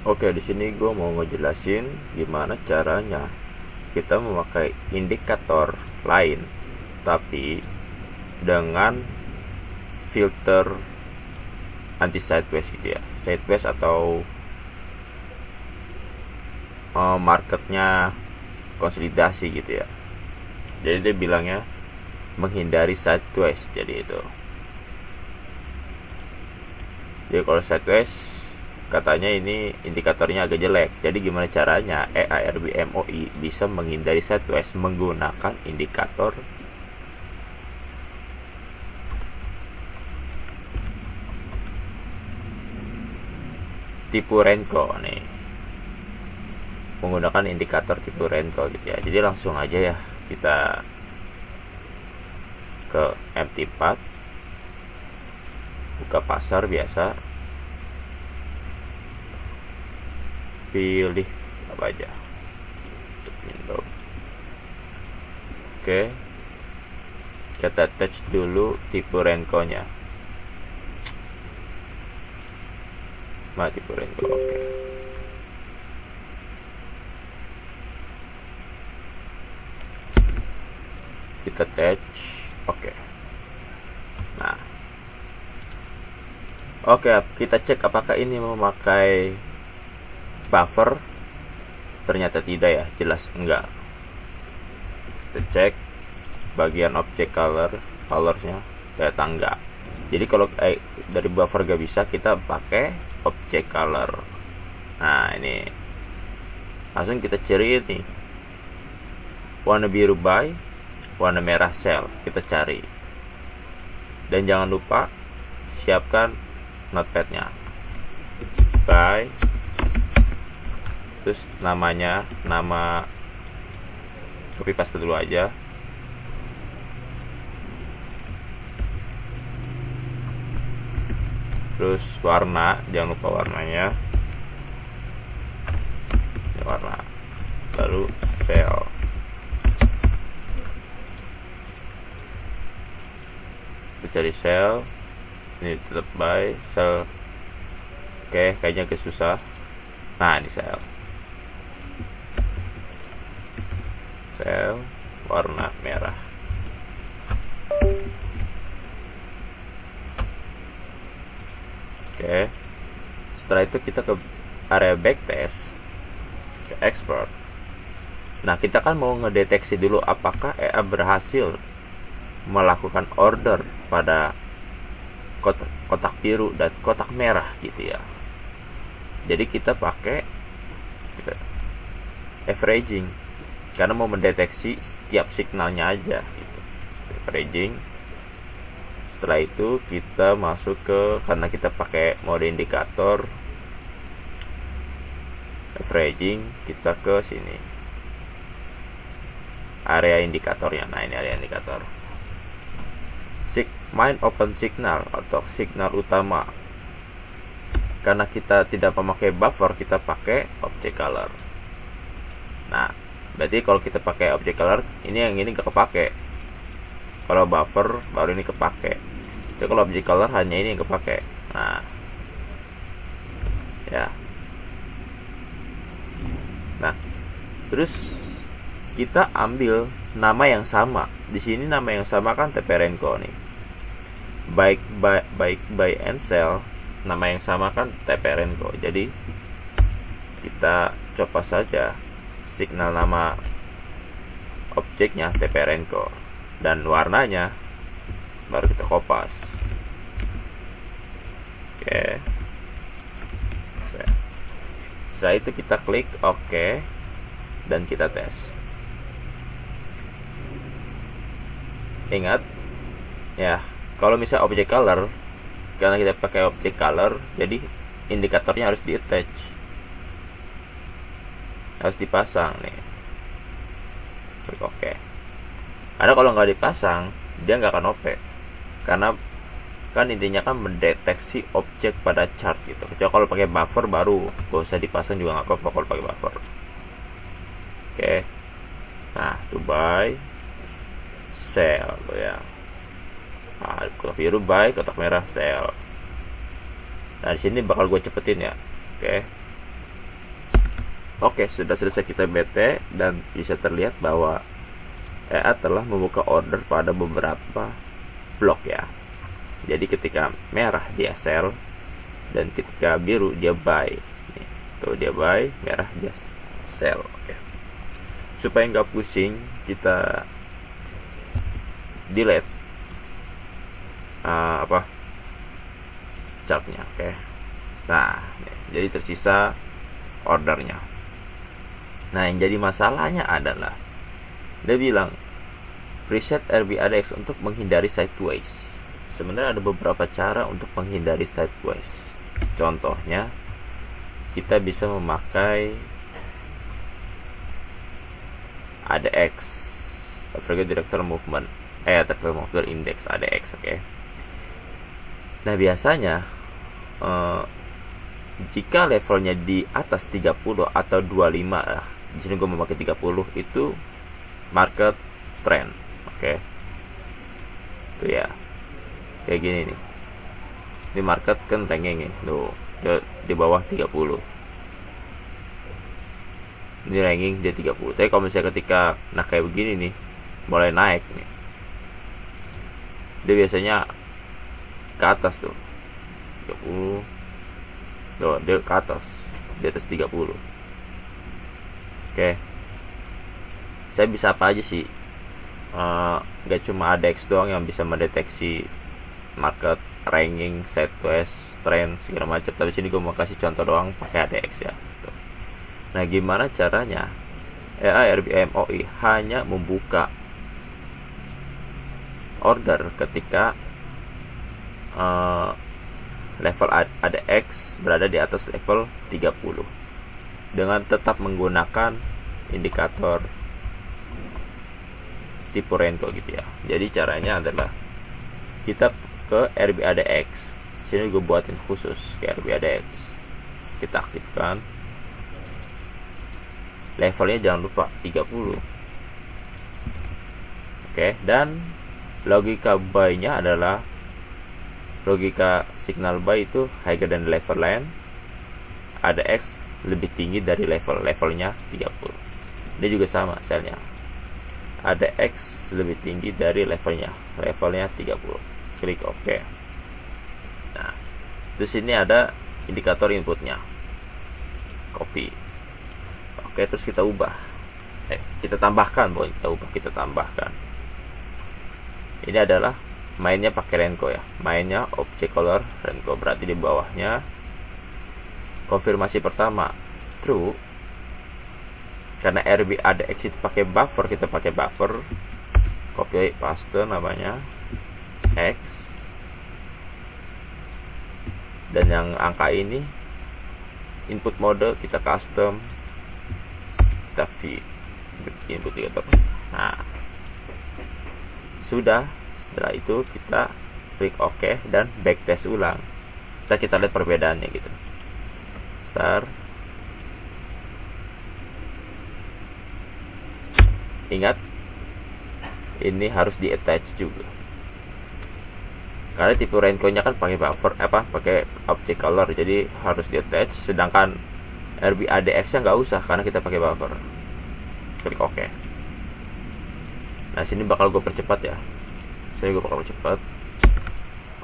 Oke, di sini gue mau ngejelasin gimana caranya kita memakai indikator lain, tapi dengan filter anti sideways gitu ya, sideways atau marketnya konsolidasi gitu ya. Jadi dia bilangnya menghindari sideways, jadi itu. Jadi kalau sideways katanya ini indikatornya agak jelek. Jadi gimana caranya EARB MOI bisa menghindari sideways menggunakan indikator tipe Renko nih. Menggunakan indikator tipe Renko gitu ya. Jadi langsung aja ya kita ke MT4, buka pasar biasa, pilih apa aja window. Oke, kita attach dulu tipe Renko nya. Tipe Renko. Oke, kita attach. Oke. Nah, oke, kita cek apakah ini memakai buffer. Ternyata tidak ya, jelas enggak. Kita cek bagian object colorsnya, ternyata enggak. Jadi kalau dari buffer gak bisa, kita pakai object color. Nah, ini langsung kita cari nih, warna biru buy, warna merah sell, kita cari. Dan jangan lupa siapkan notepadnya. Buy, terus nama copy paste dulu aja. Terus warna, jangan lupa warnanya, warna, lalu sell. Cari sell, ini tetap buy, sell. Oke, kayaknya agak susah. Nah, ini sell, warna merah. Oke, setelah itu kita ke area backtest, ke export. Nah, kita kan mau ngedeteksi dulu apakah EA berhasil melakukan order pada kotak biru dan kotak merah gitu ya. Jadi kita pakai averaging karena mau mendeteksi setiap signalnya aja gitu. Averaging. Setelah itu kita masuk ke, karena kita pakai mode indikator averaging, kita ke sini, area indikatornya. Nah, ini area indikator. Main open signal atau signal utama. Karena kita tidak memakai buffer, kita pakai object color. Nah, berarti kalau kita pakai object color, ini gak kepake. Kalau buffer baru ini kepake. Jadi kalau object color hanya ini yang kepake. Nah, ya. Nah, terus kita ambil nama yang sama. Di sini nama yang sama kan TP Renko nih. Baik buy and sell, nama yang sama kan TP Renko. Jadi kita coba saja signal nama objeknya TP Renko dan warnanya baru kita kopas. Oke. Setelah itu kita klik OK dan kita tes. Ingat ya, kalau misalnya object color, karena kita pakai object color, jadi indikatornya harus di attach, harus dipasang nih. Klik OK. Karena kalau nggak dipasang, dia nggak akan OP. Karena kan intinya kan mendeteksi objek pada chart gitu. Kecuali kalau pakai buffer baru, gak usah dipasang juga nggak apa-apa kalau pakai buffer. Oke. Nah, to buy, sell tuh ya. Nah, kotak biru buy, kotak merah sell. Nah, di sini bakal gue cepetin ya. Oke. Oke, sudah selesai kita BT dan bisa terlihat bahwa EA telah membuka order pada beberapa blok ya. Jadi ketika merah dia sell dan ketika biru dia buy. Nih, tuh dia buy, merah dia sell. Oke. Supaya nggak pusing, kita delete chartnya. Oke. Nah, jadi tersisa ordernya. Nah, yang jadi masalahnya adalah dia bilang preset RBADX untuk menghindari sideways. Sebenarnya ada beberapa cara untuk menghindari sideways. Contohnya, kita bisa memakai ADX, Aggregate Director Movement, Director Index ADX, oke. Nah, biasanya jika levelnya di atas 30 atau 25, di sini gue memakai 30, itu market trend, oke. Itu ya, kayak gini nih. Ini market kan ranking nih, tuh di bawah 30. Ini ranking dia 30. Tapi kalau misalnya ketika kayak begini nih, mulai naik nih, dia biasanya ke atas tuh 30. Tuh, dia ke atas, di atas 30. Oke. Saya bisa apa aja sih? Gak cuma ADX doang yang bisa mendeteksi market, ranking, sideways, trend, segala macam. Tapi sini gue mau kasih contoh doang pakai ADX ya. Tuh. Nah, gimana caranya EA RBMOI hanya membuka order ketika level ADX berada di atas level 30 dengan tetap menggunakan indikator tipe Renko gitu ya. Jadi caranya adalah kita ke RBADX. Sini gue buatin khusus ke RBADX. Kita aktifkan. Levelnya jangan lupa 30. Oke, dan logika buy-nya adalah logika signal buy itu higher than level line, ADX lebih tinggi dari levelnya 30. Ini juga sama selnya, ADX lebih tinggi dari levelnya 30. Klik OK. Nah, terus ini ada indikator inputnya, copy. Oke, terus kita ubah, kita tambahkan, kita tambahkan. Ini adalah mainnya pakai Renko ya, mainnya object color Renko, berarti di bawahnya konfirmasi pertama true, karena RBADX itu pakai buffer, kita pakai buffer, copy paste namanya X, dan yang angka ini input mode kita custom, kita feed input indikator. Nah, sudah. Setelah itu kita klik OK dan backtest ulang. Kita lihat perbedaannya gitu. Start. Ingat, ini harus di attach juga. Karena tipe Renko-nya kan pakai buffer, pakai object color, jadi harus di attach. Sedangkan RBADX-nya nggak usah karena kita pakai buffer. Klik OK. Nah, sini bakal gue percepat ya. Saya juga bakal cepat.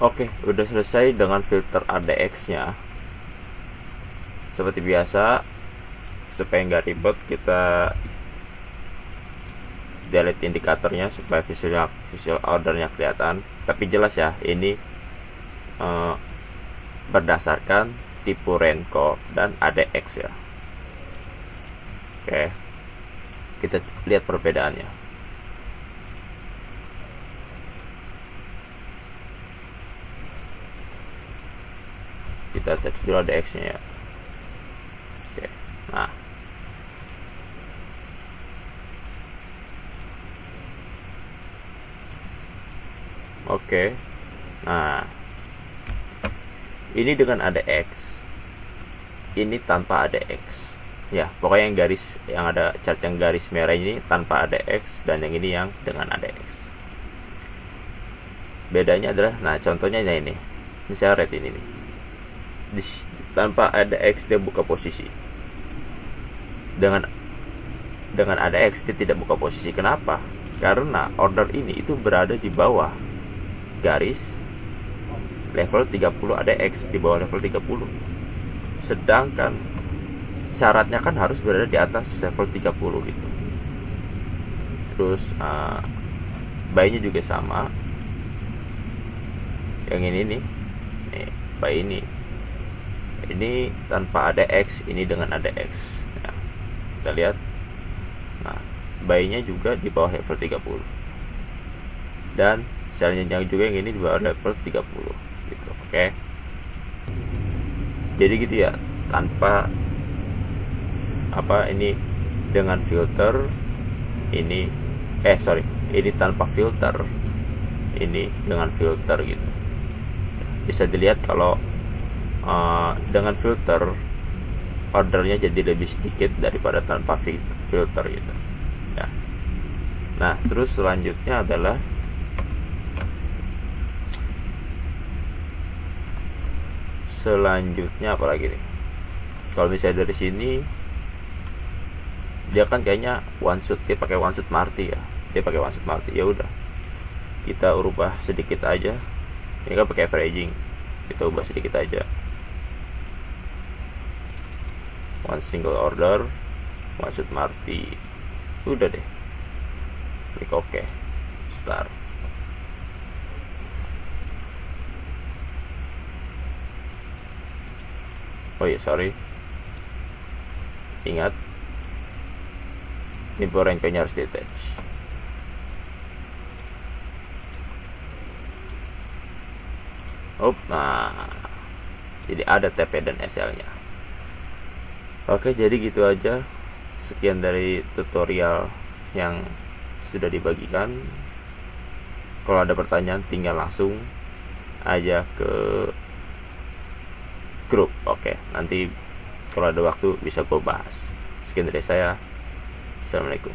Oke, udah selesai dengan filter ADX-nya. Seperti biasa, supaya nggak ribet, kita delete indikatornya supaya visual ordernya kelihatan. Tapi jelas ya, ini berdasarkan tipe Renko dan ADX ya. Oke, kita lihat perbedaannya. Kita attach dulu ADX-nya ya. Oke. Nah, oke. Nah, ini dengan ADX, ini tanpa ADX. Ya, pokoknya yang ada chart yang garis merah ini tanpa ADX, dan yang ini yang dengan ADX. Bedanya adalah, nah contohnya ini saya red ini nih. Tanpa ADX dia buka posisi. dengan ada X dia tidak buka posisi. Kenapa? Karena order ini itu berada di bawah garis level 30 ada X, di bawah level 30. Sedangkan syaratnya kan harus berada di atas level 30 gitu. Terus buy-nya juga sama. Yang ini nih buy ini tanpa ada X, ini dengan ada X. Nah, kita lihat. Nah, buy-nya juga di bawah level 30. Dan sell-nya juga yang ini di bawah level 30 gitu. Oke. Jadi gitu ya, tanpa ini dengan filter ini tanpa filter, ini dengan filter gitu. Bisa dilihat kalau dengan filter ordernya jadi lebih sedikit daripada tanpa filter gitu ya. Nah, terus selanjutnya adalah apa lagi nih? Kalau misalnya dari sini dia kan kayaknya dia pakai one shoot Marty ya. Ya udah, kita ubah sedikit aja. Ini kan pakai averaging, kita ubah sedikit aja. One single order, one shoot Marty. Udah deh, klik OK, start. Oh iya, sorry, ingat ini rank-nya harus detach. Nah, jadi ada TP dan SL-nya. Oke, jadi gitu aja. Sekian dari tutorial yang sudah dibagikan. Kalau ada pertanyaan tinggal langsung aja ke grup. Oke, nanti kalau ada waktu bisa gue bahas. Sekian dari saya. Assalamualaikum.